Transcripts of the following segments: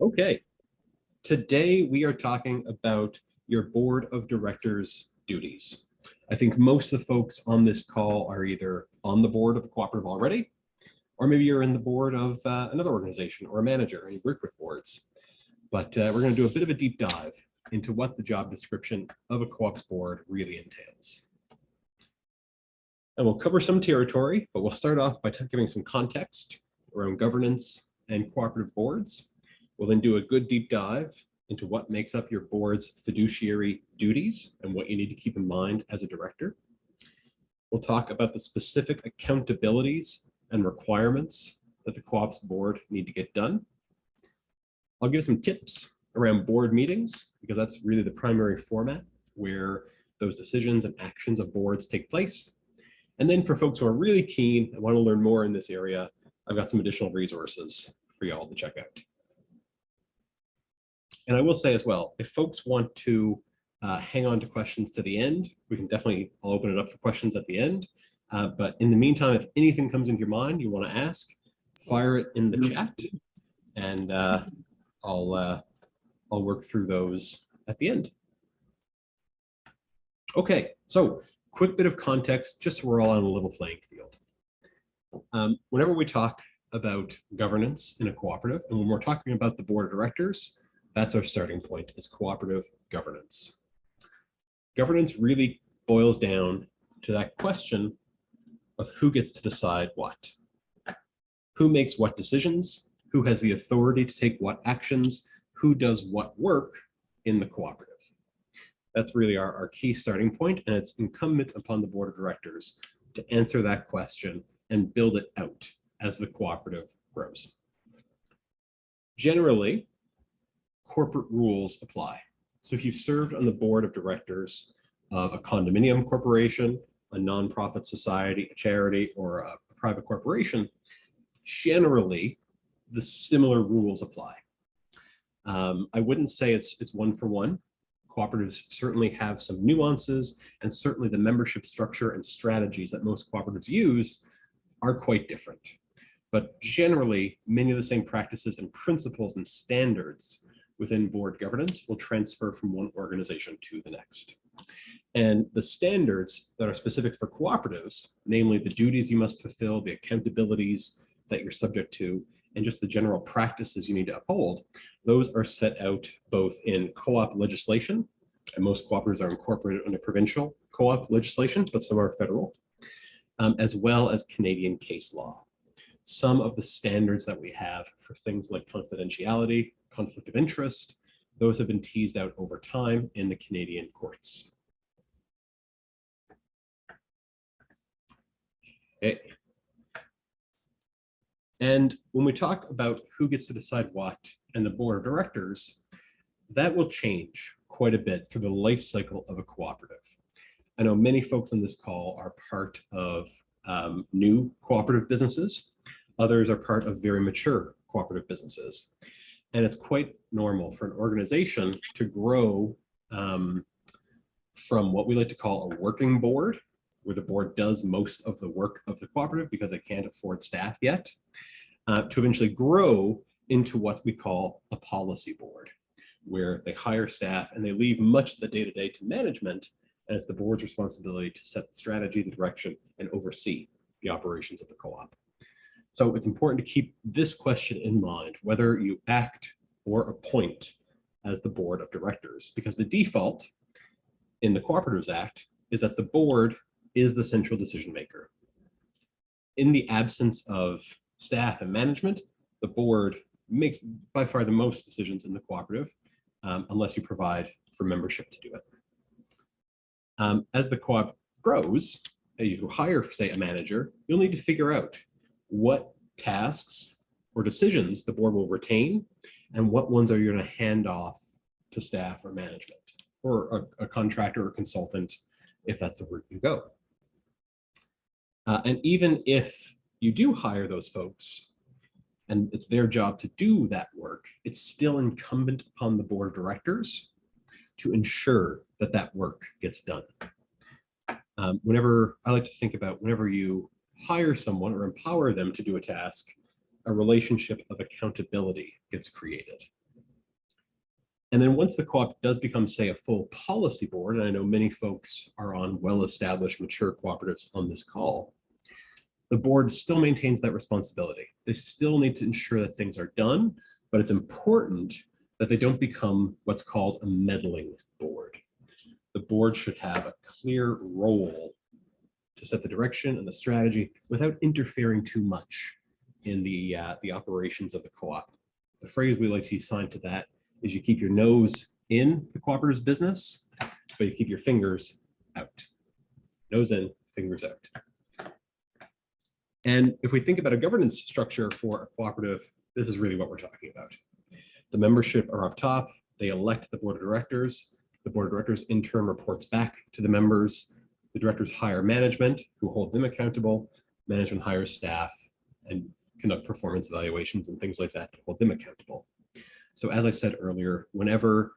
Okay, today we are talking about your board of directors duties. I think most of the folks on this call are either on the board of a cooperative already, or maybe you're in the board of another organization or a manager and you work with boards. But we're going to do a bit of a deep dive into what the job description of a co-op's board really entails. And we'll cover some territory, but we'll start off by giving some context around governance and cooperative boards. We'll then do a good deep dive into what makes up your board's fiduciary duties and what you need to keep in mind as a director. We'll talk about the specific accountabilities and requirements that the co-op's board need to get done. I'll give some tips around board meetings, because that's really the primary format where those decisions and actions of boards take place. And then for folks who are really keen and want to learn more in this area, I've got some additional resources for y'all to check out. And I will say as well, if folks want to hang on to questions to the end, we can definitely, I'll open it up for questions at the end. But in the meantime, if anything comes into your mind you want to ask, fire it in the chat, and I'll work through those at the end. Okay, so quick bit of context, just so we're all on a level playing field. Whenever we talk about governance in a cooperative, and when we're talking about the board of directors, that's our starting point, is cooperative governance. Governance really boils down to that question of who gets to decide what. Who makes what decisions? Who has the authority to take what actions? Who does what work in the cooperative? That's really our key starting point, and it's incumbent upon the board of directors to answer that question and build it out as the cooperative grows. Generally, corporate rules apply. So if you've served on the board of directors of a condominium corporation, a nonprofit society, a charity, or a private corporation, generally the similar rules apply. I wouldn't say it's one for one. Cooperatives certainly have some nuances, and certainly the membership structure and strategies that most cooperatives use are quite different. But generally, many of the same practices and principles and standards within board governance will transfer from one organization to the next. And the standards that are specific for cooperatives, namely the duties you must fulfill, the accountabilities that you're subject to, and just the general practices you need to uphold, those are set out both in co-op legislation, and most cooperatives are incorporated under provincial co-op legislation, but some are federal, as well as Canadian case law. Some of the standards that we have for things like confidentiality, conflict of interest, those have been teased out over time in the Canadian courts. Okay. And when we talk about who gets to decide what and the board of directors, that will change quite a bit through the life cycle of a cooperative. I know many folks on this call are part of new cooperative businesses. Others are part of very mature cooperative businesses. And it's quite normal for an organization to grow from what we like to call a working board, where the board does most of the work of the cooperative because it can't afford staff yet, to eventually grow into what we call a policy board, where they hire staff and they leave much of the day-to-day to management, and it's the board's responsibility to set the strategy, the direction, and oversee the operations of the co-op. So it's important to keep this question in mind, whether you act or appoint as the board of directors, because the default in the Cooperatives Act is that the board is the central decision maker. In the absence of staff and management, the board makes by far the most decisions in the cooperative, unless you provide for membership to do it. As the co-op grows, and you hire, say, a manager, you'll need to figure out what tasks or decisions the board will retain and what ones are you going to hand off to staff or management, or a contractor or consultant, if that's the route you go. And even if you do hire those folks and it's their job to do that work, it's still incumbent upon the board of directors to ensure that that work gets done. Whenever I like to think about, whenever you hire someone or empower them to do a task, a relationship of accountability gets created. And then once the co-op does become, say, a full policy board, and I know many folks are on well-established mature cooperatives on this call, the board still maintains that responsibility. They still need to ensure that things are done, but it's important that they don't become what's called a meddling board. The board should have a clear role to set the direction and the strategy without interfering too much in the operations of the co-op. The phrase we like to assign to that is you keep your nose in the cooperative's business, but you keep your fingers out. Nose in, fingers out. And if we think about a governance structure for a cooperative, this is really what we're talking about. The membership are up top. They elect the board of directors. The board of directors in turn reports back to the members. The directors hire management who hold them accountable. Management hires staff and conduct performance evaluations and things like that to hold them accountable. So as I said earlier, whenever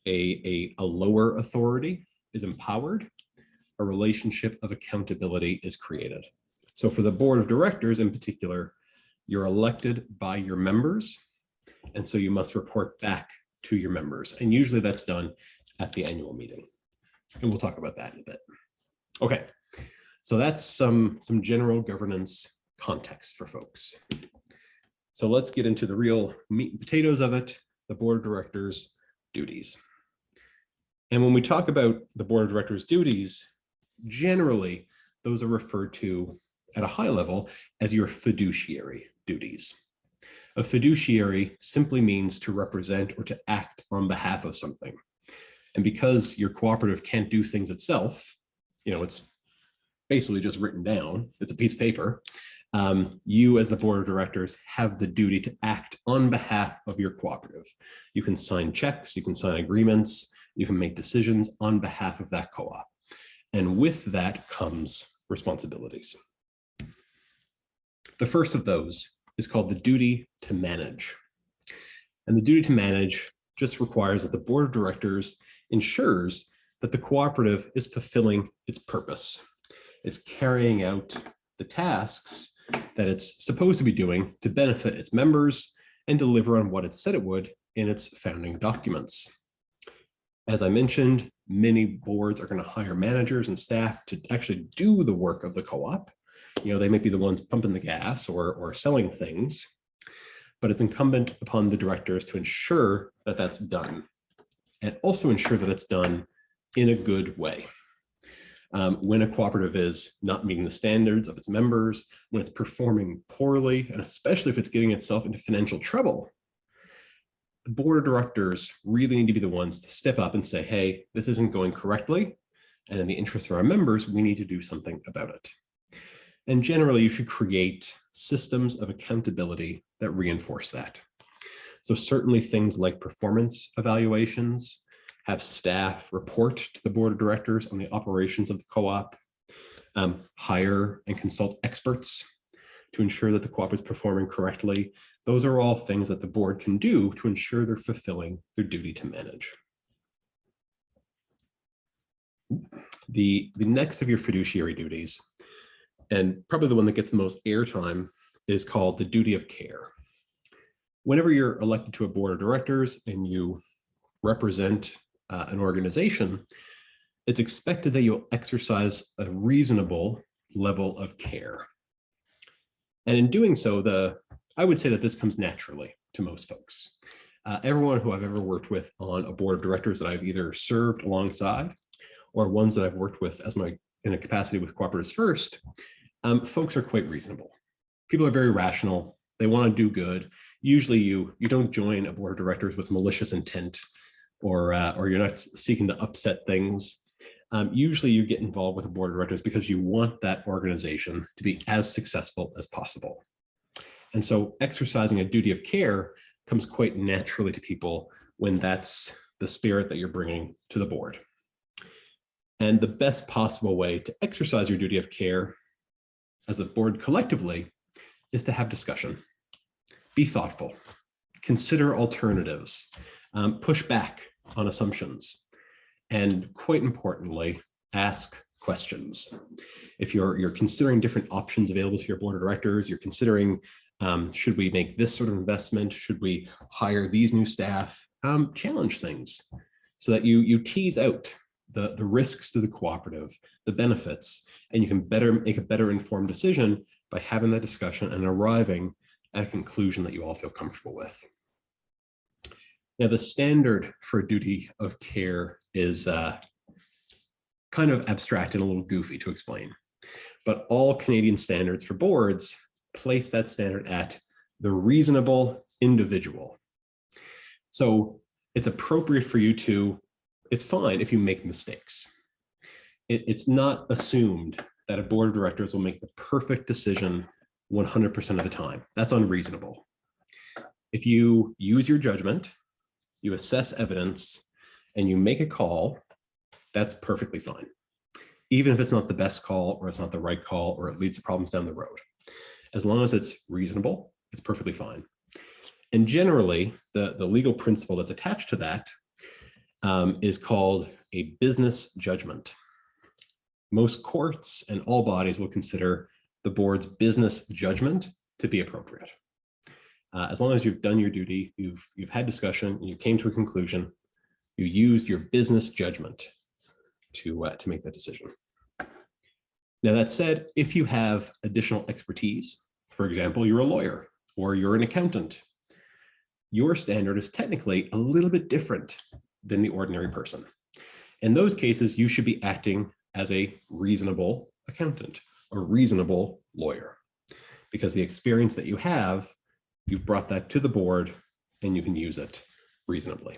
a lower authority is empowered, a relationship of accountability is created. So for the board of directors in particular, you're elected by your members, and so you must report back to your members. And usually that's done at the annual meeting. And we'll talk about that in a bit. Okay, so that's some general governance context for folks. So let's get into the real meat and potatoes of it, the board of directors' duties. And when we talk about the board of directors' duties, generally, those are referred to at a high level as your fiduciary duties. A fiduciary simply means to represent or to act on behalf of something. And because your cooperative can't do things itself, it's basically just written down, it's a piece of paper, you as the board of directors have the duty to act on behalf of your cooperative. You can sign checks, you can sign agreements, you can make decisions on behalf of that co-op. And with that comes responsibilities. The first of those is called the duty to manage. And the duty to manage just requires that the board of directors ensures that the cooperative is fulfilling its purpose. It's carrying out the tasks that it's supposed to be doing to benefit its members and deliver on what it said it would in its founding documents. As I mentioned, many boards are going to hire managers and staff to actually do the work of the co-op. They might be the ones pumping the gas or selling things, but it's incumbent upon the directors to ensure that that's done and also ensure that it's done in a good way. When a cooperative is not meeting the standards of its members, when it's performing poorly, and especially if it's getting itself into financial trouble, the board of directors really need to be the ones to step up and say, hey, this isn't going correctly, and in the interest of our members, we need to do something about it. And generally, you should create systems of accountability that reinforce that. So certainly things like performance evaluations, have staff report to the board of directors on the operations of the co-op, hire and consult experts to ensure that the co-op is performing correctly. Those are all things that the board can do to ensure they're fulfilling their duty to manage. The next of your fiduciary duties, and probably the one that gets the most airtime, is called the duty of care. Whenever you're elected to a board of directors and you represent an organization, it's expected that you'll exercise a reasonable level of care. And in doing so, I would say that this comes naturally to most folks. Everyone who I've ever worked with on a board of directors that I've either served alongside or ones that I've worked with in a capacity with Cooperatives First, folks are quite reasonable. People are very rational. They want to do good. Usually you don't join a board of directors with malicious intent or you're not seeking to upset things. Usually you get involved with a board of directors because you want that organization to be as successful as possible. And so exercising a duty of care comes quite naturally to people when that's the spirit that you're bringing to the board. And the best possible way to exercise your duty of care as a board collectively is to have discussion. Be thoughtful, consider alternatives, push back on assumptions, and quite importantly, ask questions. If you're considering different options available to your board of directors, you're considering, should we make this sort of investment? Should we hire these new staff? challenge things so that you tease out the risks to the cooperative, the benefits, and you can make a better informed decision by having that discussion and arriving at a conclusion that you all feel comfortable with. Now, the standard for a duty of care is kind of abstract and a little goofy to explain, but all Canadian standards for boards place that standard at the reasonable individual. So it's appropriate for you to, it's fine if you make mistakes. It's not assumed that a board of directors will make the perfect decision 100% of the time. That's unreasonable. If you use your judgment, you assess evidence, and you make a call, that's perfectly fine. Even if it's not the best call, or it's not the right call, or it leads to problems down the road. As long as it's reasonable, it's perfectly fine. And generally, the legal principle that's attached to that is called a business judgment. Most courts and all bodies will consider the board's business judgment to be appropriate. As long as you've done your duty, you've had discussion, and you came to a conclusion, you used your business judgment to make that decision. Now, that said, if you have additional expertise, for example, you're a lawyer or you're an accountant, your standard is technically a little bit different than the ordinary person. In those cases, you should be acting as a reasonable accountant or reasonable lawyer, because the experience that you have, you've brought that to the board and you can use it reasonably.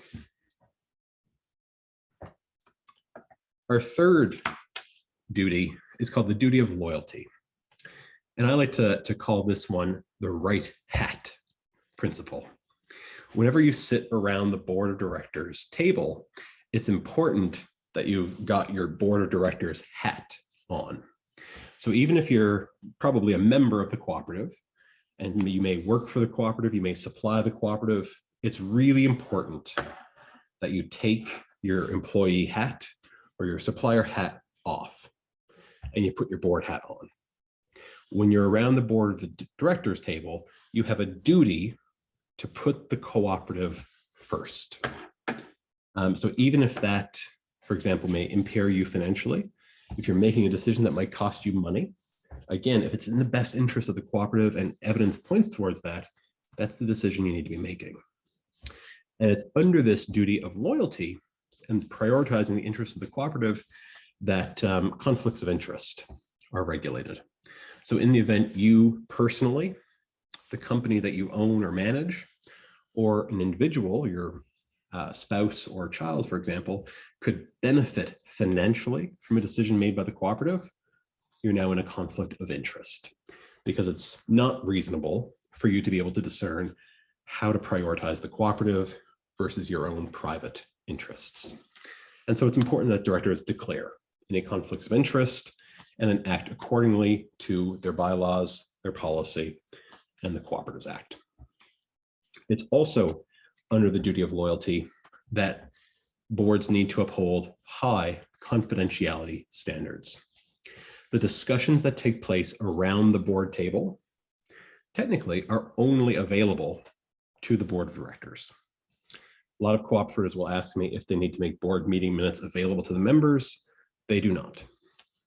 Our third duty is called the duty of loyalty. And I like to call this one the right hat principle. Whenever you sit around the board of directors table, it's important that you've got your board of directors hat on. So even if you're probably a member of the cooperative and you may work for the cooperative, you may supply the cooperative, it's really important that you take your employee hat or your supplier hat off and you put your board hat on. When you're around the board of the directors table, you have a duty to put the cooperative first. So even if that, for example, may impair you financially, if you're making a decision that might cost you money, again, if it's in the best interest of the cooperative and evidence points towards that, that's the decision you need to be making. And it's under this duty of loyalty and prioritizing the interests of the cooperative that conflicts of interest are regulated. So in the event you personally, the company that you own or manage, or an individual, your spouse or child, for example, could benefit financially from a decision made by the cooperative, you're now in a conflict of interest because it's not reasonable for you to be able to discern how to prioritize the cooperative versus your own private interests. And so it's important that directors declare any conflicts of interest and then act accordingly to their bylaws, their policy, and the Cooperatives Act. It's also under the duty of loyalty that boards need to uphold high confidentiality standards. The discussions that take place around the board table technically are only available to the board of directors. A lot of cooperatives will ask me if they need to make board meeting minutes available to the members. They do not.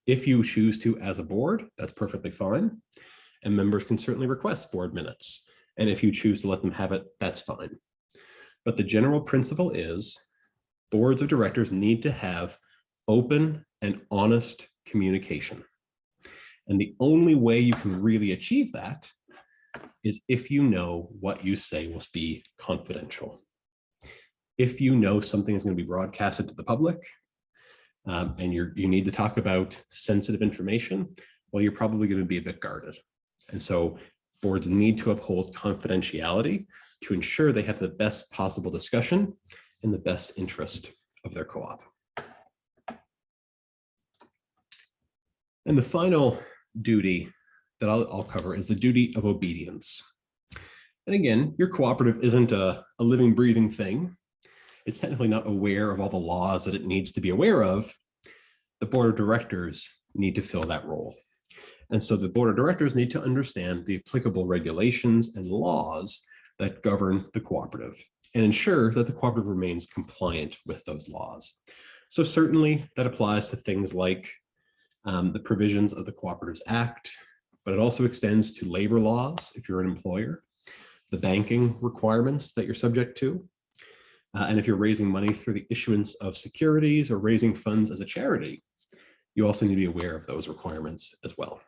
If you choose to as a board, that's perfectly fine. And members can certainly request board minutes. And if you choose to let them have it, that's fine. But the general principle is boards of directors need to have open and honest communication. And the only way you can really achieve that is if you know what you say will be confidential. If you know something is going to be broadcasted to the public, and you need to talk about sensitive information, well, you're probably going to be a bit guarded. And so boards need to uphold confidentiality to ensure they have the best possible discussion in the best interest of their co-op. And the final duty that I'll cover is the duty of obedience. And again, your cooperative isn't a living, breathing thing. It's technically not aware of all the laws that it needs to be aware of. The board of directors need to fill that role. And so the board of directors need to understand the applicable regulations and laws that govern the cooperative and ensure that the cooperative remains compliant with those laws. So certainly that applies to things like the provisions of the Cooperatives Act, but it also extends to labor laws if you're an employer, the banking requirements that you're subject to, and if you're raising money through the issuance of securities or raising funds as a charity, you also need to be aware of those requirements as well.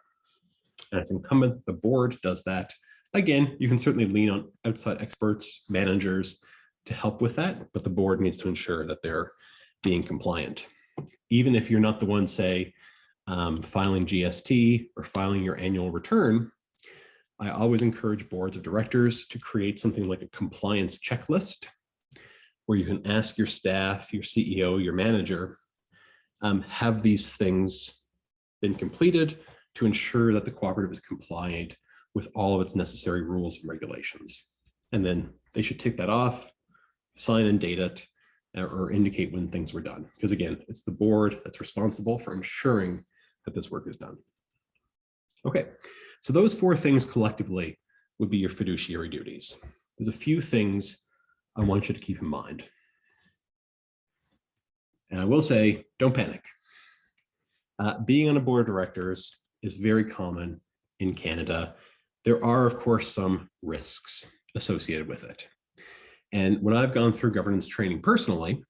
And it's incumbent the board does that. Again, you can certainly lean on outside experts, managers to help with that, but the board needs to ensure that they're being compliant. Even if you're not the one, say, filing GST or filing your annual return, I always encourage boards of directors to create something like a compliance checklist where you can ask your staff, your CEO, your manager, have these things been completed to ensure that the cooperative is compliant with all of its necessary rules and regulations. And then they should tick that off, sign and date it, or indicate when things were done. Because again, it's the board that's responsible for ensuring that this work is done. Okay, so those 4 things collectively would be your fiduciary duties. There's a few things I want you to keep in mind. And I will say, don't panic. Being on a board of directors is very common in Canada. There are, of course, some risks associated with it. And when I've gone through governance training personally,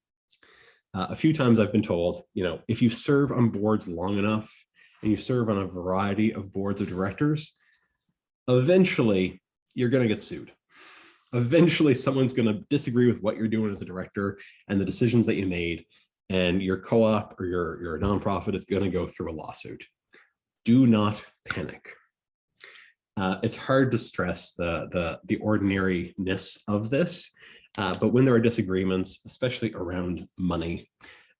a few times I've been told, if you serve on boards long enough and you serve on a variety of boards of directors, eventually you're going to get sued. Eventually someone's going to disagree with what you're doing as a director and the decisions that you made, and your co-op or your nonprofit is going to go through a lawsuit. Do not panic. It's hard to stress the ordinariness of this, but when there are disagreements, especially around money,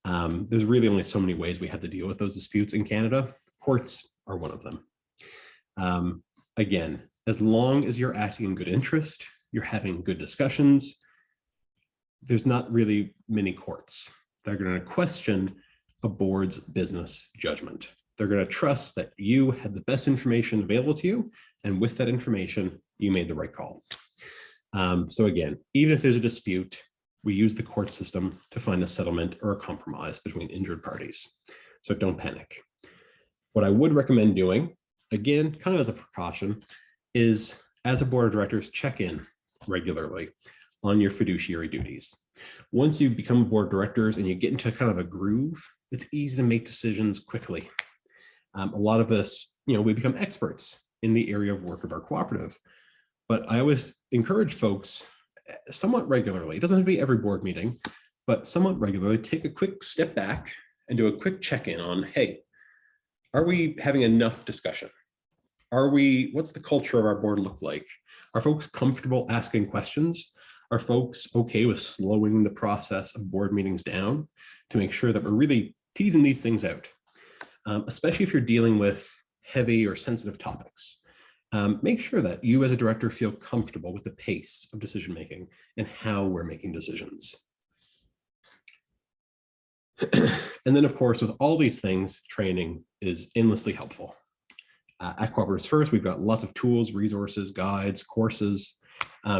there's really only so many ways we have to deal with those disputes in Canada. Courts are one of them. Again, as long as you're acting in good interest, you're having good discussions, there's not really many courts that are going to question a board's business judgment. They're going to trust that you had the best information available to you, and with that information, you made the right call. So again, even if there's a dispute, we use the court system to find a settlement or a compromise between injured parties. So don't panic. What I would recommend doing, again, kind of as a precaution, is as a board of directors, check in regularly on your fiduciary duties. Once you become board of directors and you get into kind of a groove, it's easy to make decisions quickly. A lot of us, we become experts in the area of work of our cooperative. But I always encourage folks somewhat regularly, it doesn't have to be every board meeting, but somewhat regularly, take a quick step back and do a quick check-in on, hey, are we having enough discussion? What's the culture of our board look like? Are folks comfortable asking questions? Are folks okay with slowing the process of board meetings down to make sure that we're really teasing these things out? Especially if you're dealing with heavy or sensitive topics. Make sure that you as a director feel comfortable with the pace of decision-making and how we're making decisions. And then, of course, with all these things, training is endlessly helpful. At Co-operatives First, we've got lots of tools, resources, guides, courses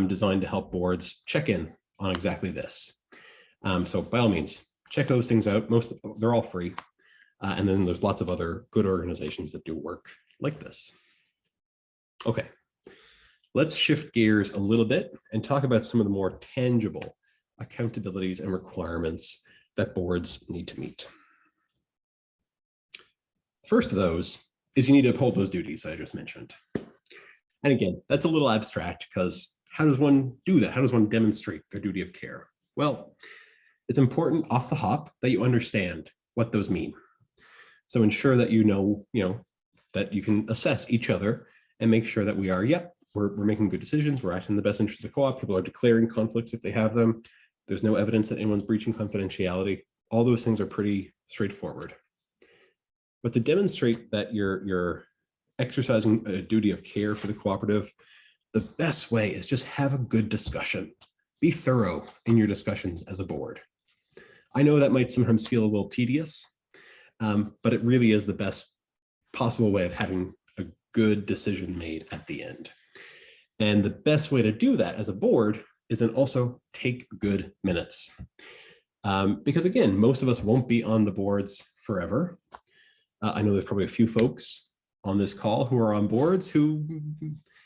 designed to help boards check in on exactly this. So by all means, check those things out. They're all free. And then there's lots of other good organizations that do work like this. Okay, let's shift gears a little bit and talk about some of the more tangible accountabilities and requirements that boards need to meet. First of those is you need to uphold those duties that I just mentioned. And again, that's a little abstract because how does one do that? How does one demonstrate their duty of care? Well, it's important off the hop that you understand what those mean. So ensure that you know that you can assess each other and make sure that we are, we're making good decisions. We're acting in the best interest of the co-op. People are declaring conflicts if they have them. There's no evidence that anyone's breaching confidentiality. All those things are pretty straightforward. But to demonstrate that you're exercising a duty of care for the cooperative, the best way is just have a good discussion. Be thorough in your discussions as a board. I know that might sometimes feel a little tedious, but it really is the best possible way of having a good decision made at the end. And the best way to do that as a board is then also take good minutes. Because again, most of us won't be on the boards forever. I know there's probably a few folks on this call who are on boards who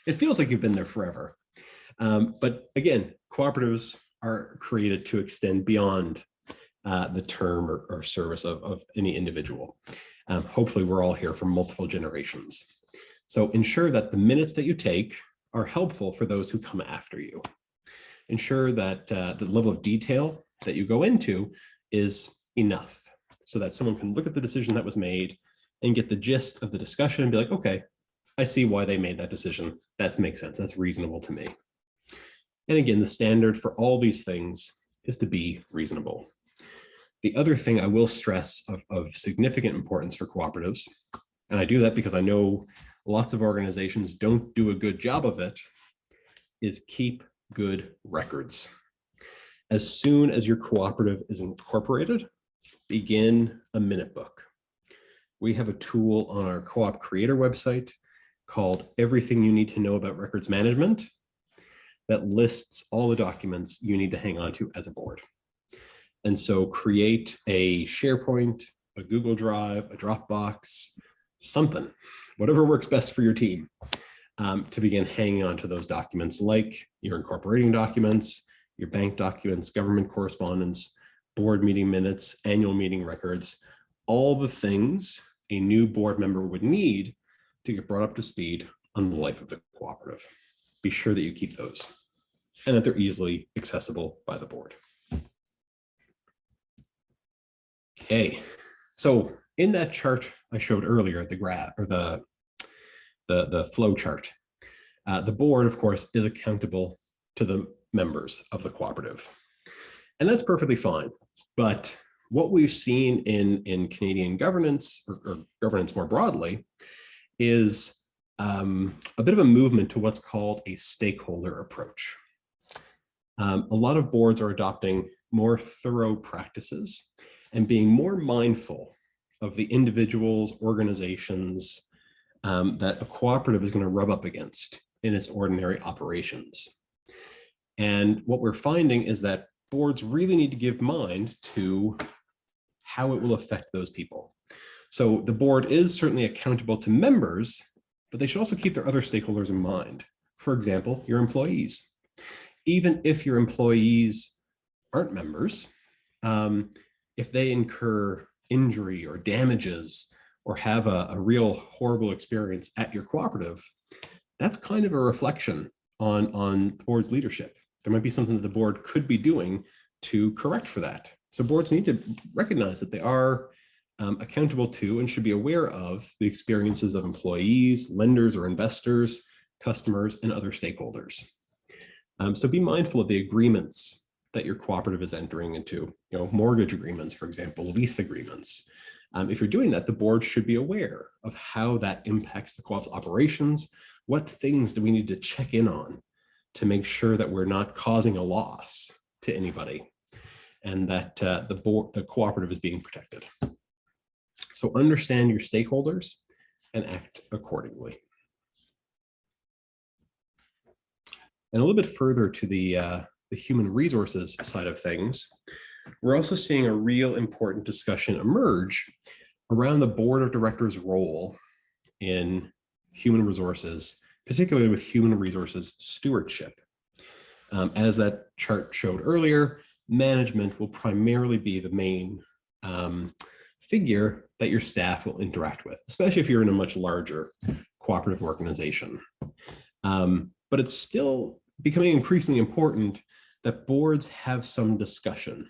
it feels like you've been there forever. But again, cooperatives are created to extend beyond the term or service of any individual. Hopefully we're all here for multiple generations. So ensure that the minutes that you take are helpful for those who come after you. Ensure that the level of detail that you go into is enough so that someone can look at the decision that was made and get the gist of the discussion and be like, okay, I see why they made that decision. That makes sense. That's reasonable to me. And again, the standard for all these things is to be reasonable. The other thing I will stress of significant importance for cooperatives, and I do that because I know lots of organizations don't do a good job of it, is keep good records. As soon as your cooperative is incorporated, begin a minute book. We have a tool on our Co-op Creator website called Everything You Need to Know About Records Management that lists all the documents you need to hang on to as a board. And so create a SharePoint, a Google Drive, a Dropbox, something, whatever works best for your team, to begin hanging on to those documents, like your incorporating documents, your bank documents, government correspondence, board meeting minutes, annual meeting records, all the things a new board member would need to get brought up to speed on the life of the cooperative. Be sure that you keep those and that they're easily accessible by the board. Okay, so in that chart I showed earlier, the graph or the flow chart, the board, of course, is accountable to the members of the cooperative. And that's perfectly fine. But what we've seen in Canadian governance or governance more broadly is a bit of a movement to what's called a stakeholder approach. A lot of boards are adopting more thorough practices and being more mindful of the individuals, organizations that a cooperative is going to rub up against in its ordinary operations. And what we're finding is that boards really need to give mind to how it will affect those people. So the board is certainly accountable to members, but they should also keep their other stakeholders in mind. For example, your employees. Even if your employees aren't members, if they incur injury or damages or have a real horrible experience at your cooperative, that's kind of a reflection on the board's leadership. There might be something that the board could be doing to correct for that. So boards need to recognize that they are accountable to and should be aware of the experiences of employees, lenders or investors, customers, and other stakeholders. So be mindful of the agreements that your cooperative is entering into, mortgage agreements, for example, lease agreements. If you're doing that, the board should be aware of how that impacts the co-op's operations. What things do we need to check in on to make sure that we're not causing a loss to anybody and that the cooperative is being protected. So understand your stakeholders and act accordingly. And a little bit further to the human resources side of things, we're also seeing a real important discussion emerge around the board of directors' role in human resources, particularly with human resources stewardship. As that chart showed earlier, management will primarily be the main figure that your staff will interact with, especially if you're in a much larger cooperative organization. But it's still becoming increasingly important that boards have some discussion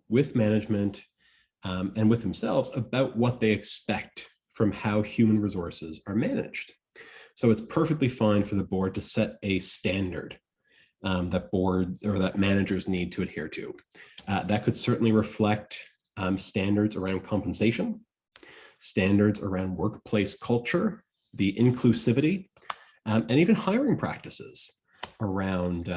with management and with themselves about what they expect from how human resources are managed. So it's perfectly fine for the board to set a standard that board or that managers need to adhere to. That could certainly reflect standards around compensation, standards around workplace culture, the inclusivity, and even hiring practices around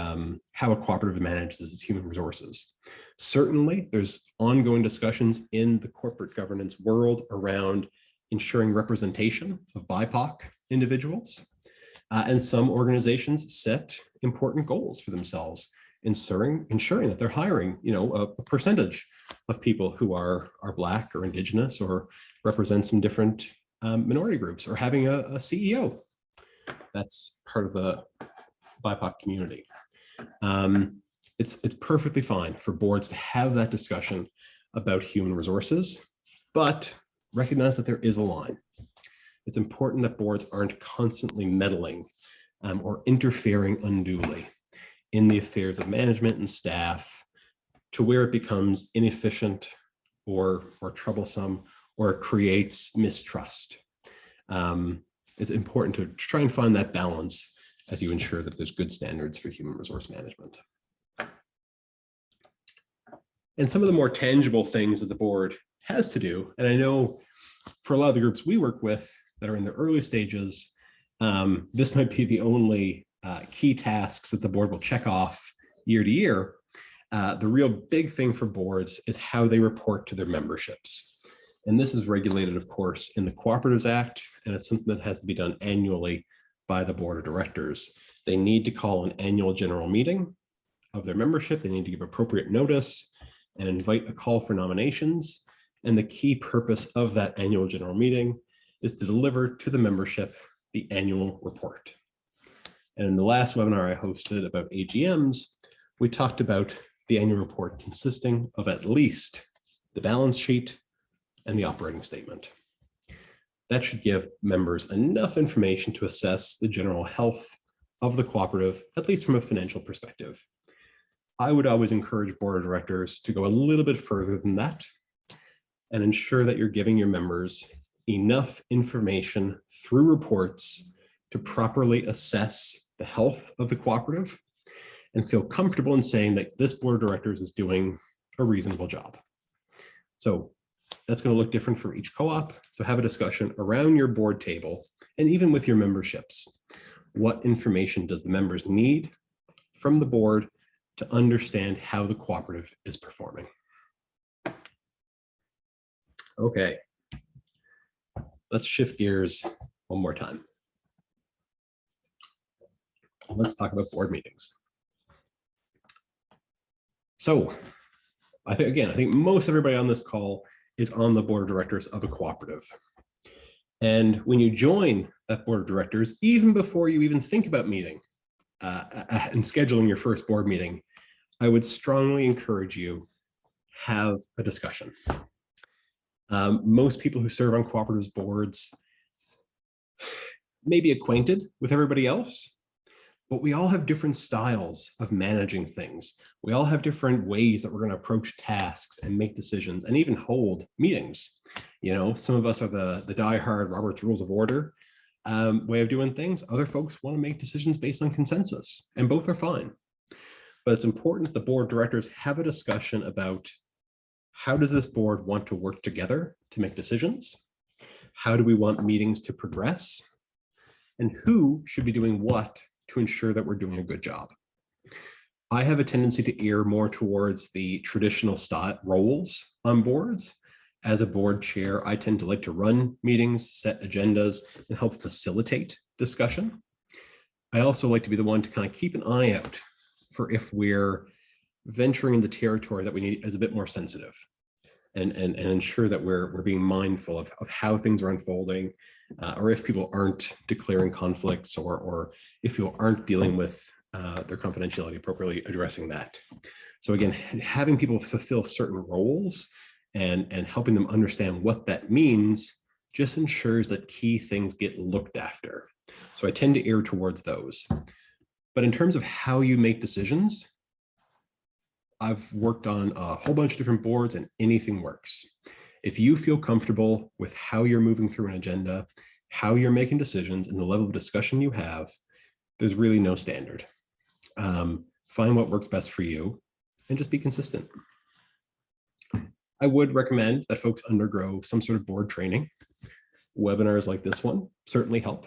how a cooperative manages its human resources. Certainly, there's ongoing discussions in the corporate governance world around ensuring representation of BIPOC individuals. And some organizations set important goals for themselves, ensuring that they're hiring, a percentage of people who are Black or Indigenous or represent some different minority groups, or having a CEO that's part of the BIPOC community. It's perfectly fine for boards to have that discussion about human resources, but recognize that there is a line. It's important that boards aren't constantly meddling or interfering unduly in the affairs of management and staff to where it becomes inefficient or troublesome or creates mistrust. It's important to try and find that balance as you ensure that there's good standards for human resource management. And some of the more tangible things that the board has to do, and I know for a lot of the groups we work with that are in the early stages, this might be the only key tasks that the board will check off year to year. The real big thing for boards is how they report to their memberships. And this is regulated, of course, in the Co-operatives Act, and it's something that has to be done annually by the board of directors. They need to call an annual general meeting of their membership. They need to give appropriate notice and invite a call for nominations. And the key purpose of that annual general meeting is to deliver to the membership the annual report. And in the last webinar I hosted about AGMs, we talked about the annual report consisting of at least the balance sheet and the operating statement. That should give members enough information to assess the general health of the cooperative, at least from a financial perspective. I would always encourage board of directors to go a little bit further than that and ensure that you're giving your members enough information through reports to properly assess the health of the cooperative and feel comfortable in saying that this board of directors is doing a reasonable job. So that's going to look different for each co-op. So have a discussion around your board table and even with your memberships. What information does the members need from the board to understand how the cooperative is performing? Okay, let's shift gears one more time. Let's talk about board meetings. So I think most everybody on this call is on the board of directors of a cooperative. And when you join that board of directors, even before you even think about meeting and scheduling your first board meeting, I would strongly encourage you have a discussion. Most people who serve on cooperatives boards may be acquainted with everybody else, but we all have different styles of managing things. We all have different ways that we're going to approach tasks and make decisions and even hold meetings. Some of us are the diehard Robert's Rules of Order way of doing things. Other folks want to make decisions based on consensus, and both are fine. But it's important that the board of directors have a discussion about how does this board want to work together to make decisions? How do we want meetings to progress? And who should be doing what to ensure that we're doing a good job? I have a tendency to err more towards the traditional style roles on boards. As a board chair, I tend to like to run meetings, set agendas, and help facilitate discussion. I also like to be the one to kind of keep an eye out for if we're venturing into territory that we need is a bit more sensitive, and ensure that we're being mindful of how things are unfolding, or if people aren't declaring conflicts, or if people aren't dealing with their confidentiality appropriately, addressing that. So again, having people fulfill certain roles and helping them understand what that means just ensures that key things get looked after. So I tend to err towards those. But in terms of how you make decisions, I've worked on a whole bunch of different boards and anything works. If you feel comfortable with how you're moving through an agenda, how you're making decisions, and the level of discussion you have, there's really no standard. Find what works best for you and just be consistent. I would recommend that folks undergo some sort of board training. Webinars like this one certainly help.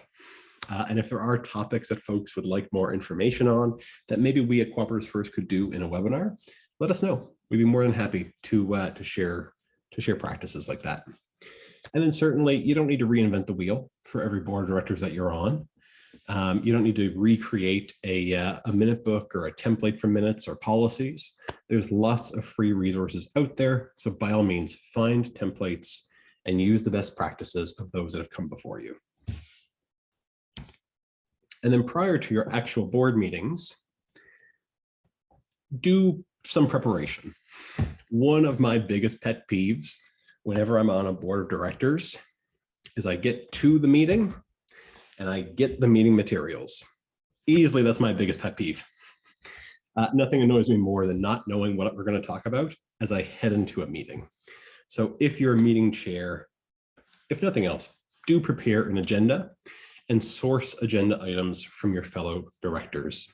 And if there are topics that folks would like more information on that maybe we at Cooperatives First could do in a webinar, let us know. We'd be more than happy to share practices like that. And then certainly you don't need to reinvent the wheel for every board of directors that you're on. You don't need to recreate a minute book or a template for minutes or policies. There's lots of free resources out there. So by all means, find templates and use the best practices of those that have come before you. And then prior to your actual board meetings, do some preparation. One of my biggest pet peeves whenever I'm on a board of directors is I get to the meeting and I get the meeting materials. Easily, that's my biggest pet peeve. Nothing annoys me more than not knowing what we're going to talk about as I head into a meeting. So if you're a meeting chair, if nothing else, do prepare an agenda and source agenda items from your fellow directors.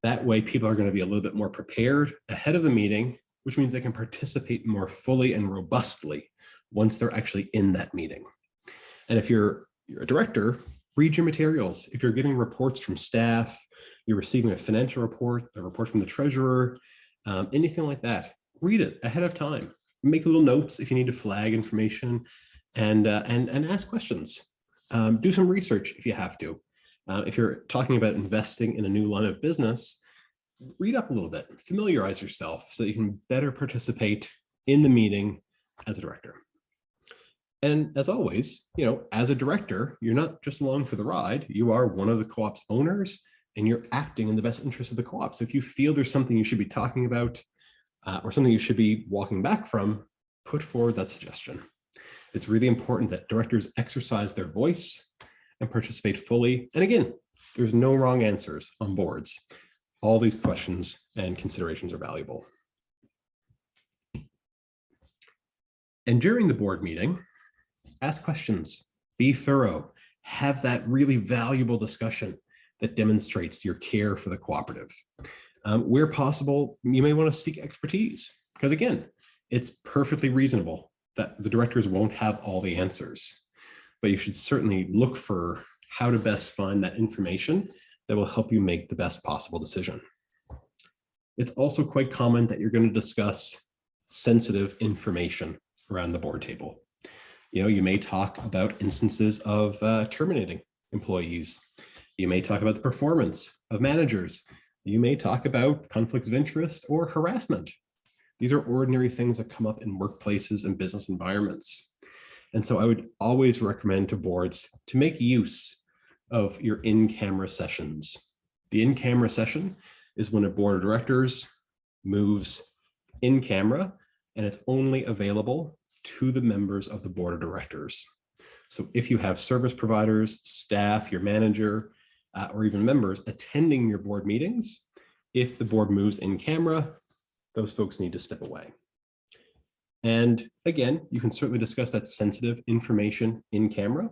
That way, people are going to be a little bit more prepared ahead of the meeting, which means they can participate more fully and robustly once they're actually in that meeting. And if you're a director, read your materials. If you're getting reports from staff, you're receiving a financial report, a report from the treasurer, anything like that, read it ahead of time. Make little notes if you need to flag information, and ask questions. Do some research if you have to. If you're talking about investing in a new line of business, read up a little bit, familiarize yourself so that you can better participate in the meeting as a director. And as always, as a director, you're not just along for the ride. You are one of the co-op's owners, and you're acting in the best interest of the co-op. So if you feel there's something you should be talking about or something you should be walking back from, put forward that suggestion. It's really important that directors exercise their voice and participate fully. And again, there's no wrong answers on boards. All these questions and considerations are valuable. And during the board meeting, ask questions, be thorough, have that really valuable discussion that demonstrates your care for the cooperative. Where possible, you may want to seek expertise, because again, it's perfectly reasonable that the directors won't have all the answers, but you should certainly look for how to best find that information that will help you make the best possible decision. It's also quite common that you're going to discuss sensitive information around the board table. You may talk about instances of terminating employees. You may talk about the performance of managers. You may talk about conflicts of interest or harassment. These are ordinary things that come up in workplaces and business environments. And so I would always recommend to boards to make use of your in-camera sessions. The in-camera session is when a board of directors moves in camera, and it's only available to the members of the board of directors. So if you have service providers, staff, your manager, or even members attending your board meetings, if the board moves in camera, those folks need to step away. And again, you can certainly discuss that sensitive information in camera,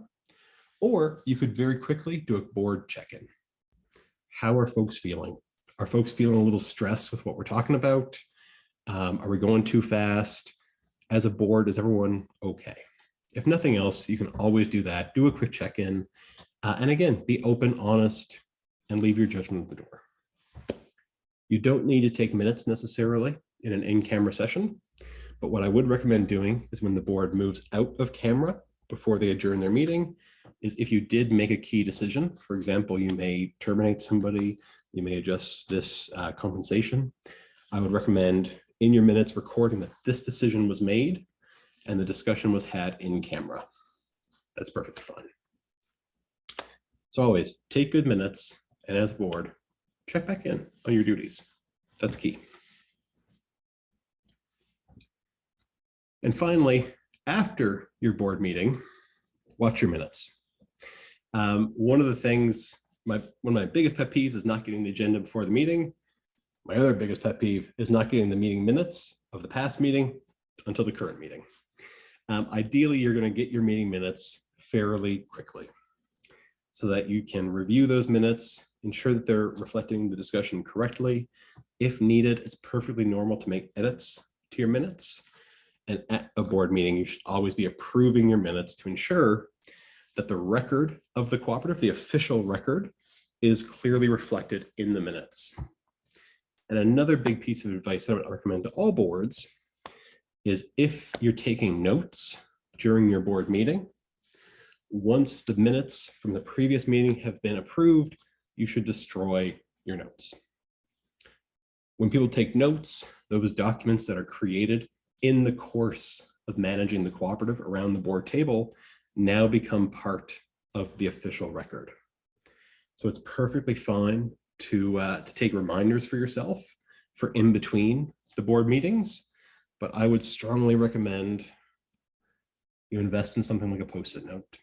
or you could very quickly do a board check-in. How are folks feeling? Are folks feeling a little stressed with what we're talking about? Are we going too fast? As a board, is everyone okay? If nothing else, you can always do that. Do a quick check-in. And again, be open, honest, and leave your judgment at the door. You don't need to take minutes necessarily in an in-camera session, but what I would recommend doing is when the board moves out of camera before they adjourn their meeting, is if you did make a key decision, for example, you may terminate somebody, you may adjust this compensation, I would recommend in your minutes recording that this decision was made and the discussion was had in camera. That's perfectly fine. So always take good minutes, and as a board, check back in on your duties. That's key. And finally, after your board meeting, watch your minutes. One of the things, one of my biggest pet peeves is not getting the agenda before the meeting. My other biggest pet peeve is not getting the meeting minutes of the past meeting until the current meeting. Ideally, you're going to get your meeting minutes fairly quickly so that you can review those minutes, ensure that they're reflecting the discussion correctly. If needed, it's perfectly normal to make edits to your minutes. And at a board meeting, you should always be approving your minutes to ensure that the record of the cooperative, the official record, is clearly reflected in the minutes. And another big piece of advice that I would recommend to all boards is if you're taking notes during your board meeting, Once the minutes from the previous meeting have been approved, you should destroy your notes. When people take notes, those documents that are created in the course of managing the cooperative around the board table now become part of the official record. So it's perfectly fine to take reminders for yourself for in between the board meetings, but I would strongly recommend you invest in something like a Post-it note.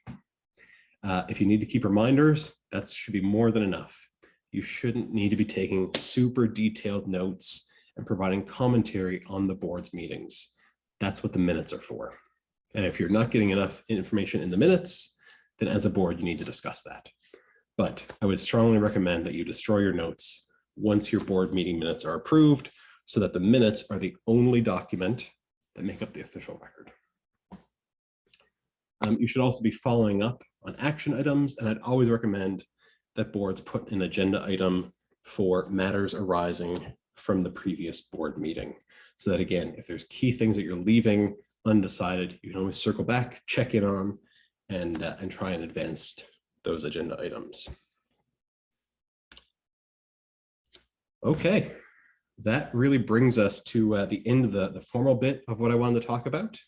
If you need to keep reminders, that should be more than enough. You shouldn't need to be taking super detailed notes and providing commentary on the board's meetings. That's what the minutes are for. And if you're not getting enough information in the minutes, then as a board, you need to discuss that. But I would strongly recommend that you destroy your notes once your board meeting minutes are approved, so that the minutes are the only document that make up the official record. You should also be following up on action items, and I'd always recommend that boards put an agenda item for matters arising from the previous board meeting. So that again, if there's key things that you're leaving undecided, you can always circle back, check in on, and try and advance those agenda items. Okay, that really brings us to the end of the formal bit of what I wanted to talk about.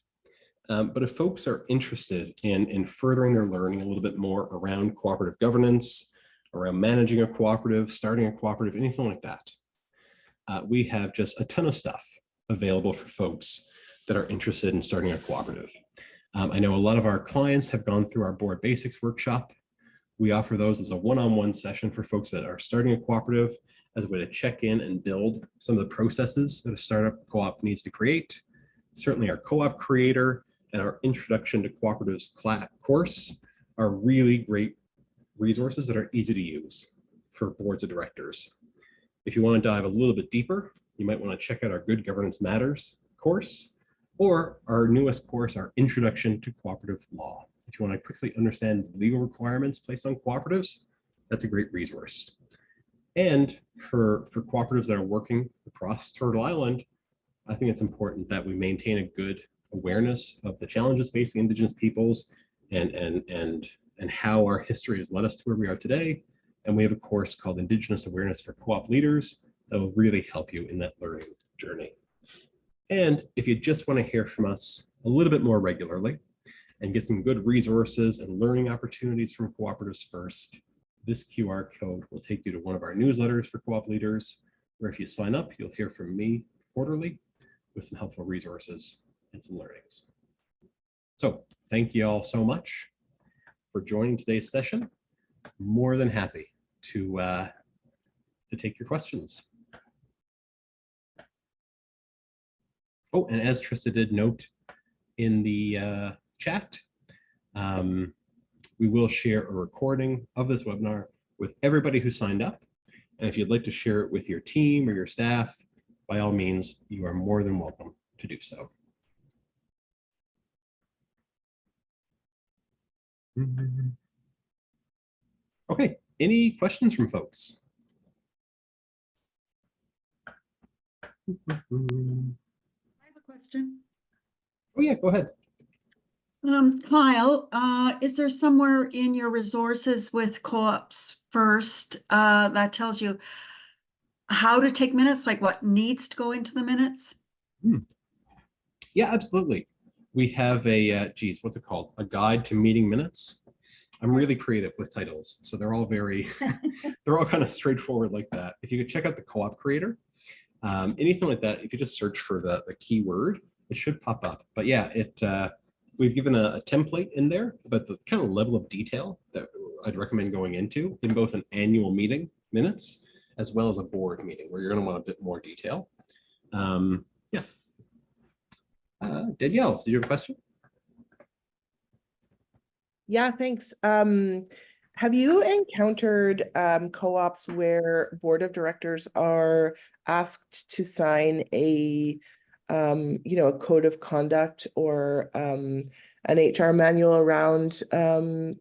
But if folks are interested in furthering their learning a little bit more around cooperative governance, around managing a cooperative, starting a cooperative, anything like that, we have just a ton of stuff available for folks that are interested in starting a cooperative. I know a lot of our clients have gone through our board basics workshop. We offer those as a one-on-one session for folks that are starting a cooperative as a way to check in and build some of the processes that a startup co-op needs to create. Certainly our co-op creator and our introduction to cooperatives course are really great resources that are easy to use for boards of directors. If you want to dive a little bit deeper, you might want to check out our Good Governance Matters course, or our newest course, our Introduction to Cooperative Law. If you want to quickly understand legal requirements placed on cooperatives, that's a great resource. And for cooperatives that are working across Turtle Island, I think it's important that we maintain a good awareness of the challenges facing Indigenous peoples and how our history has led us to where we are today. And we have a course called Indigenous Awareness for Co-op Leaders that will really help you in that learning journey. And if you just want to hear from us a little bit more regularly and get some good resources and learning opportunities from cooperatives first, this QR code will take you to one of our newsletters for co-op leaders, where if you sign up, you'll hear from me quarterly with some helpful resources and some learnings. So thank you all so much for joining today's session. More than happy to take your questions. Oh, and as Trista did note in the chat, we will share a recording of this webinar with everybody who signed up. And if you'd like to share it with your team or your staff, by all means, you are more than welcome to do so. Okay, any questions from folks? I have a question. Oh yeah, go ahead. Kyle, is there somewhere in your resources with co-ops first that tells you how to take minutes, like what needs to go into the minutes? Yeah, absolutely. We have a, geez, what's it called? A guide to meeting minutes. I'm really creative with titles, so they're all very, they're all kind of straightforward like that. If you could check out the co-op creator, anything like that, if you just search for the keyword, it should pop up. But yeah, we've given a template in there about the kind of level of detail that I'd recommend going into in both an annual meeting minutes as well as a board meeting where you're going to want a bit more detail. Yeah. Danielle, did you have a question? Yeah, thanks. Have you encountered co-ops where board of directors are asked to sign a a code of conduct or an HR manual around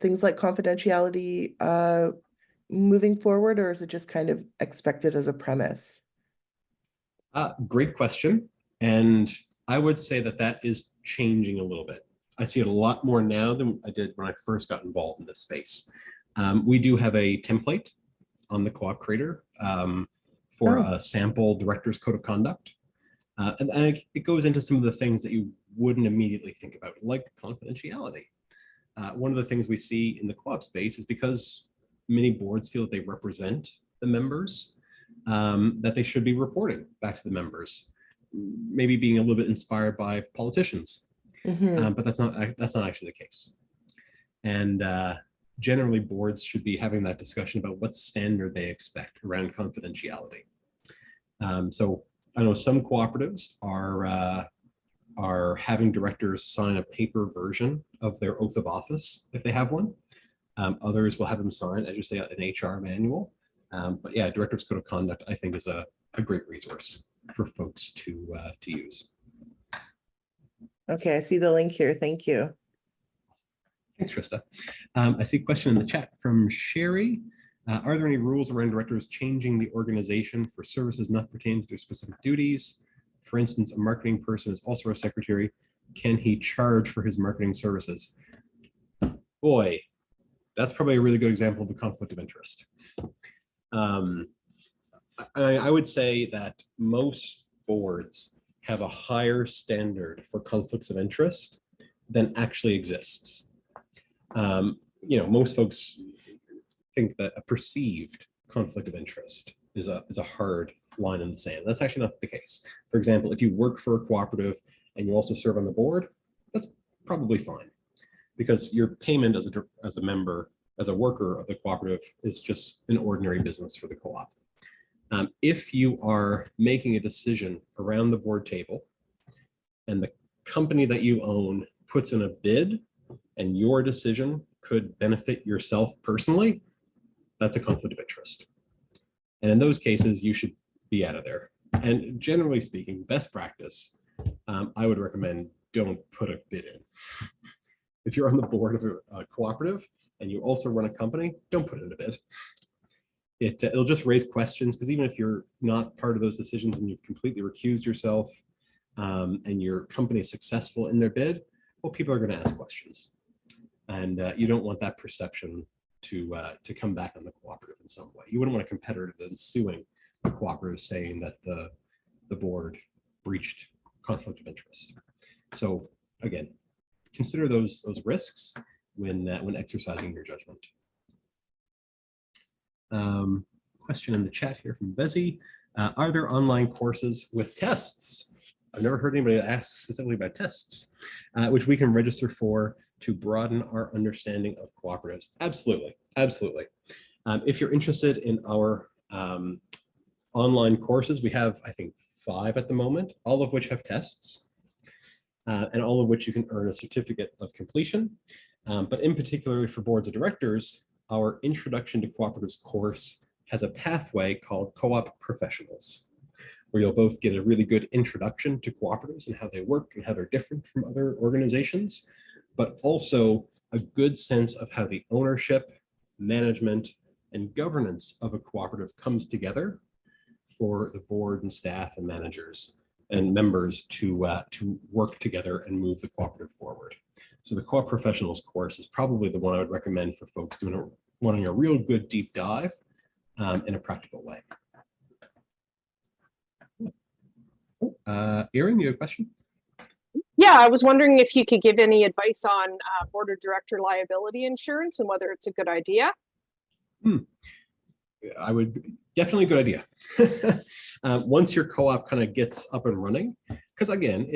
things like confidentiality moving forward, or is it just kind of expected as a premise? Great question. And I would say that is changing a little bit. I see it a lot more now than I did when I first got involved in this space. We do have a template on the Co-op Creator for a sample director's code of conduct. And it goes into some of the things that you wouldn't immediately think about, like confidentiality. One of the things we see in the co-op space is because many boards feel that they represent the members, that they should be reporting back to the members, maybe being a little bit inspired by politicians. But that's not actually the case. And generally, boards should be having that discussion about what standard they expect around confidentiality. So I know some cooperatives are having directors sign a paper version of their oath of office if they have one. Others will have them sign, as you say, an HR manual. But yeah, Director's Code of Conduct, I think, is a great resource for folks to use. Okay, I see the link here. Thank you. Thanks, Trista. I see a question in the chat from Sherry. Are there any rules around directors changing the organization for services not pertaining to their specific duties? For instance, a marketing person is also a secretary. Can he charge for his marketing services? Boy, that's probably a really good example of a conflict of interest. I would say that most boards have a higher standard for conflicts of interest than actually exists. Most folks think that a perceived conflict of interest is a hard line in the sand. That's actually not the case. For example, if you work for a cooperative and you also serve on the board, that's probably fine, because your payment as a member, as a worker of the cooperative, is just an ordinary business for the co-op. If you are making a decision around the board table and the company that you own puts in a bid and your decision could benefit yourself personally, that's a conflict of interest. And in those cases, you should be out of there. And generally speaking, best practice, I would recommend don't put a bid in. If you're on the board of a cooperative and you also run a company, don't put in a bid. It'll just raise questions, because even if you're not part of those decisions and you've completely recused yourself, and your company is successful in their bid, well, people are going to ask questions. And you don't want that perception to come back on the cooperative in some way. You wouldn't want a competitor then suing the cooperative saying that the board breached conflict of interest. So again, consider those risks when exercising your judgment. Question in the chat here from Bezzy. Are there online courses with tests? I've never heard anybody ask specifically about tests, which we can register for to broaden our understanding of cooperatives. Absolutely, absolutely. If you're interested in our online courses, we have, I think, 5 at the moment, all of which have tests, and all of which you can earn a certificate of completion. But in particular for boards of directors, our Introduction to Cooperatives course has a pathway called Co-op Professionals, where you'll both get a really good introduction to cooperatives and how they work and how they're different from other organizations, but also a good sense of how the ownership, management, and governance of a cooperative comes together for the board and staff and managers and members to work together and move the cooperative forward. So the Co-op Professionals course is probably the one I would recommend for folks wanting a real good deep dive in a practical way. Erin, you have a question? Yeah, I was wondering if you could give any advice on board of director liability insurance and whether it's a good idea. I would definitely a good idea. Once your co-op kind of gets up and running, because again,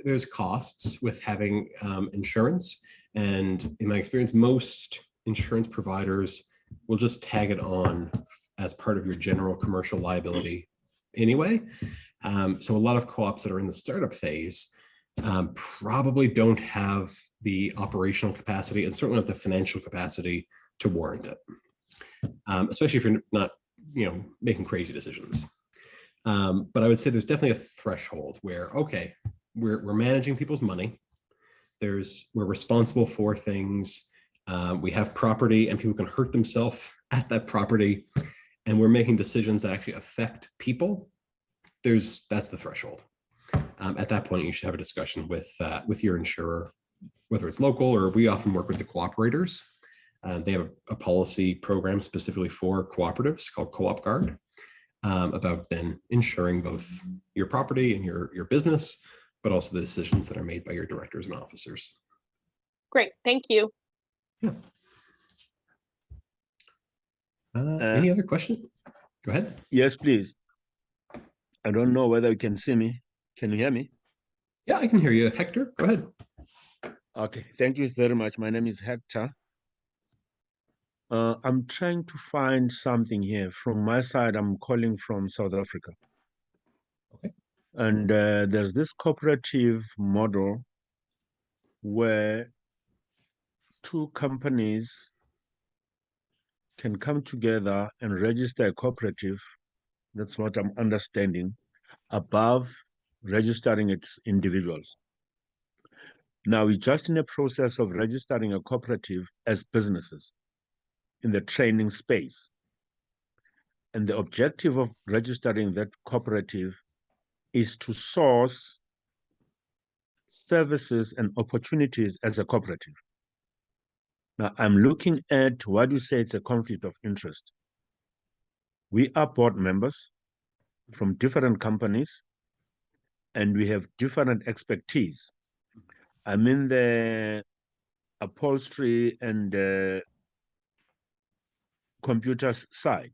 there's costs with having insurance, and in my experience, most insurance providers will just tag it on as part of your general commercial liability anyway. So a lot of co-ops that are in the startup phase probably don't have the operational capacity and certainly not the financial capacity to warrant it, especially if you're not, making crazy decisions. But I would say there's definitely a threshold where, okay, we're managing people's money. We're responsible for things. We have property and people can hurt themselves at that property, and we're making decisions that actually affect people. That's the threshold. At that point, you should have a discussion with your insurer whether it's local or we often work with the cooperators. They have a policy program specifically for cooperatives called Co-op Guard, about then ensuring both your property and your business, but also the decisions that are made by your directors and officers. Great, thank you. Yeah. Any other questions? Go ahead. Yes, please. I don't know whether you can see me. Can you hear me? Yeah, I can hear you. Hector, go ahead. Okay, thank you very much. My name is Hector. I'm trying to find something here. From my side, I'm calling from South Africa. Okay. And there's this cooperative model where two companies can come together and register a cooperative. That's what I'm understanding, above registering its individuals. Now, we're just in a process of registering a cooperative as businesses in the training space. And the objective of registering that cooperative is to source services and opportunities as a cooperative. Now, I'm looking at what you say it's a conflict of interest. We are board members from different companies, and we have different expertise. I'm in the upholstery and computers side.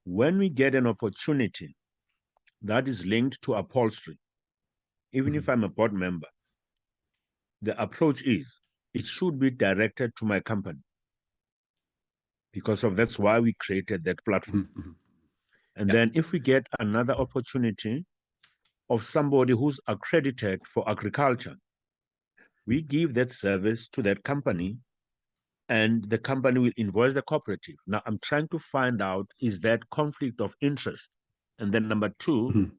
When we get an opportunity that is linked to upholstery, even if I'm a board member, the approach is it should be directed to my company, because of that's why we created that platform. And then if we get another opportunity of somebody who's accredited for agriculture, we give that service to that company, and the company will invoice the cooperative. Now, I'm trying to find out, is that conflict of interest? And then number two,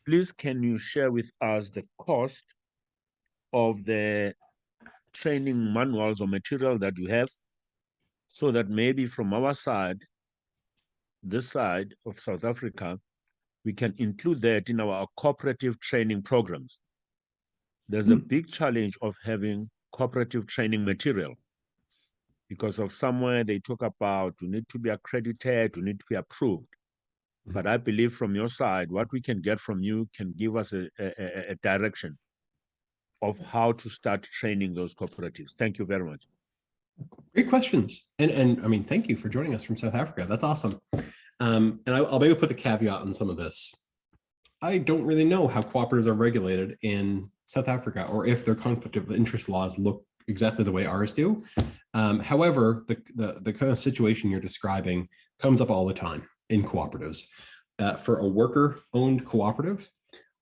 please can you share with us the cost of the training manuals or material that you have, so that maybe from our side, this side of South Africa, we can include that in our cooperative training programs. There's a big challenge of having cooperative training material, because of somewhere they talk about you need to be accredited, you need to be approved. But I believe from your side, what we can get from you can give us a direction of how to start training those cooperatives. Thank you very much. Great questions. And I mean, thank you for joining us from South Africa. That's awesome. And I'll maybe put the caveat on some of this. I don't really know how cooperatives are regulated in South Africa, or if their conflict of interest laws look exactly the way ours do. However, the kind of situation you're describing comes up all the time in cooperatives. For a worker-owned cooperative,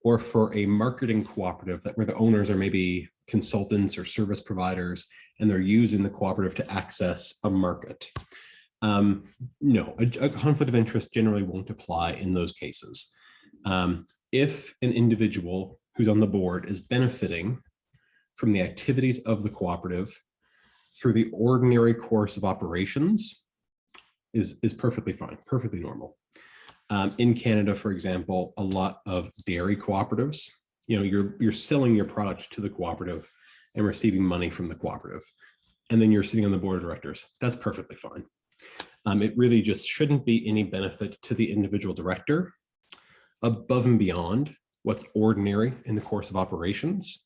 or for a marketing cooperative that where the owners are maybe consultants or service providers, and they're using the cooperative to access a market. No, a conflict of interest generally won't apply in those cases. If an individual who's on the board is benefiting from the activities of the cooperative through the ordinary course of operations, is perfectly fine, perfectly normal. In Canada, for example, a lot of dairy cooperatives, you're selling your product to the cooperative and receiving money from the cooperative, and then you're sitting on the board of directors. That's perfectly fine. It really just shouldn't be any benefit to the individual director above and beyond what's ordinary in the course of operations,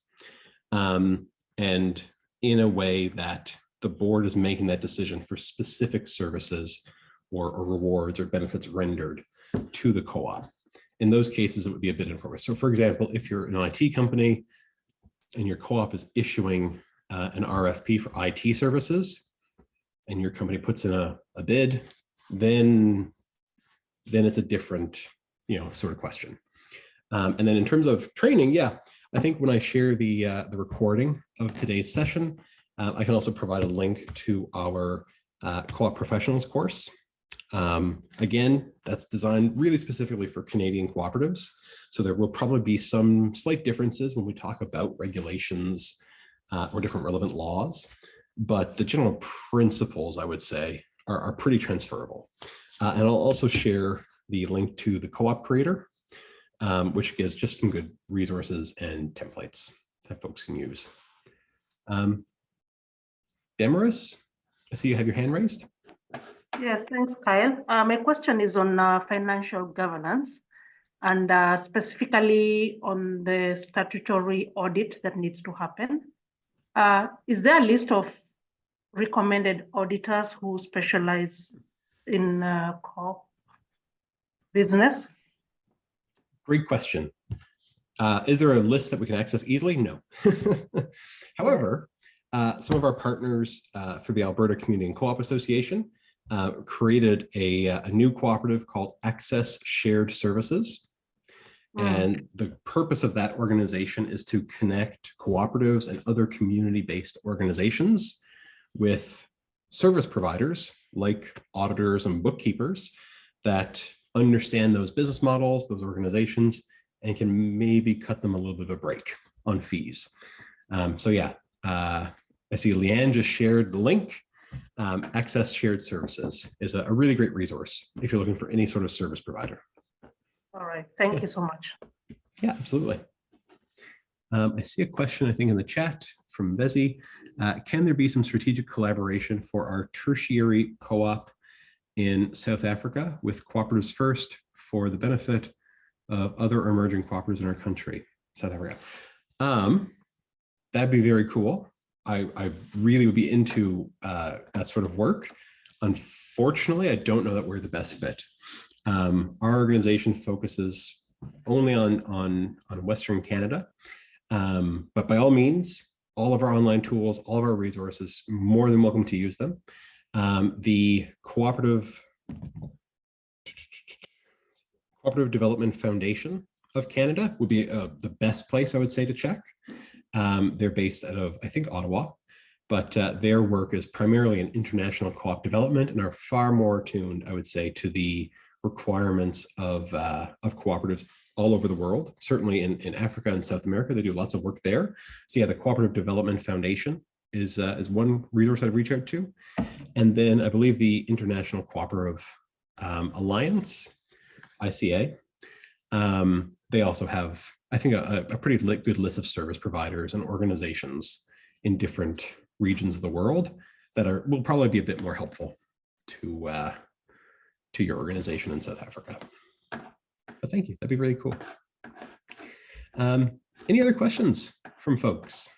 and in a way that the board is making that decision for specific services or rewards or benefits rendered to the co-op. In those cases, it would be a bit inappropriate. So for example, if you're an IT company and your co-op is issuing an RFP for IT services, and your company puts in a bid, then it's a different sort of question. And then in terms of training, yeah, I think when I share the recording of today's session, I can also provide a link to our Co-op Professionals course. Again, that's designed really specifically for Canadian cooperatives. So there will probably be some slight differences when we talk about regulations or different relevant laws, but the general principles, I would say, are pretty transferable. And I'll also share the link to the Co-op Creator, which gives just some good resources and templates that folks can use. Damaris, I see you have your hand raised. Yes, thanks, Kyle. My question is on financial governance and specifically on the statutory audit that needs to happen. Is there a list of recommended auditors who specialize in co-op business? Great question. Is there a list that we can access easily? No. However, some of our partners for the Alberta Community and Co-op Association created a new cooperative called Access Shared Services. And the purpose of that organization is to connect cooperatives and other community-based organizations with service providers like auditors and bookkeepers that understand those business models, those organizations, and can maybe cut them a little bit of a break on fees. So yeah, I see Leanne just shared the link. Access Shared Services is a really great resource if you're looking for any sort of service provider. All right, thank you so much. Yeah, absolutely. I see a question, I think, in the chat from Vezi. Can there be some strategic collaboration for our tertiary co-op in South Africa with Cooperatives First for the benefit of other emerging cooperatives in our country, South Africa? That'd be very cool. I really would be into that sort of work. Unfortunately, I don't know that we're the best fit. Our organization focuses only on Western Canada, but by all means, all of our online tools, all of our resources, more than welcome to use them. The Cooperative Development Foundation of Canada would be the best place, I would say, to check. They're based out of, I think, Ottawa, but their work is primarily in international co-op development and are far more attuned, I would say, to the requirements of cooperatives all over the world. Certainly in Africa and South America, they do lots of work there. So yeah, the Cooperative Development Foundation is one resource I'd reach out to. And then I believe the International Cooperative Alliance, ICA, they also have, I think, a pretty good list of service providers and organizations in different regions of the world that will probably be a bit more helpful to your organization in South Africa. But thank you, that'd be really cool. Any other questions from folks?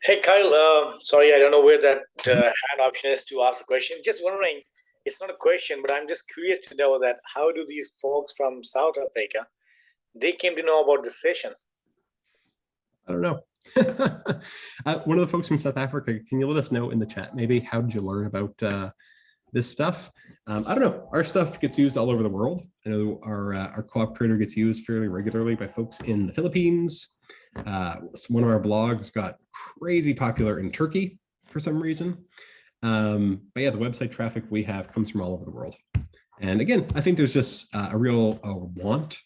Hey, Kyle, sorry, I don't know where that hand option is to ask the question. Just wondering, it's not a question, but I'm just curious to know that how do these folks from South Africa, they came to know about this session? I don't know. One of the folks from South Africa, can you let us know in the chat, maybe, how did you learn about this stuff? I don't know, our stuff gets used all over the world. I know our co-op creator gets used fairly regularly by folks in the Philippines. One of our blogs got crazy popular in Turkey for some reason. But yeah, the website traffic we have comes from all over the world. And again, I think there's just a real want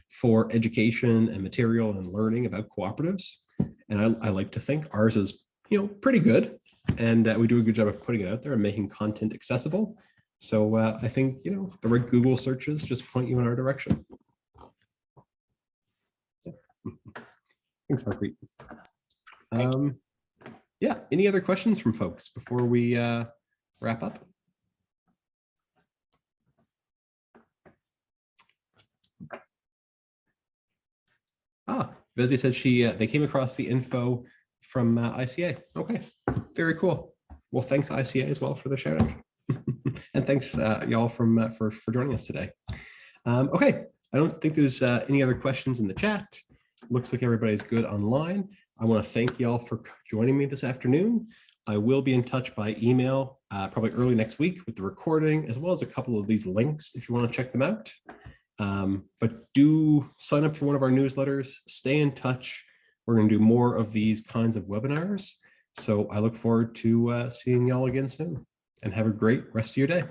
for education and material and learning about cooperatives. And I like to think ours is, pretty good. And we do a good job of putting it out there and making content accessible. So I think, the right Google searches just point you in our direction. Thanks, Marguerite. Yeah, any other questions from folks before we wrap up? Vezi said they came across the info from ICA. Okay, very cool. Well, thanks ICA as well for the shout out. And thanks y'all for joining us today. Okay, I don't think there's any other questions in the chat. Looks like everybody's good online. I want to thank y'all for joining me this afternoon. I will be in touch by email probably early next week with the recording, as well as a couple of these links if you want to check them out. But do sign up for one of our newsletters, stay in touch. We're going to do more of these kinds of webinars. So I look forward to seeing y'all again soon, and have a great rest of your day.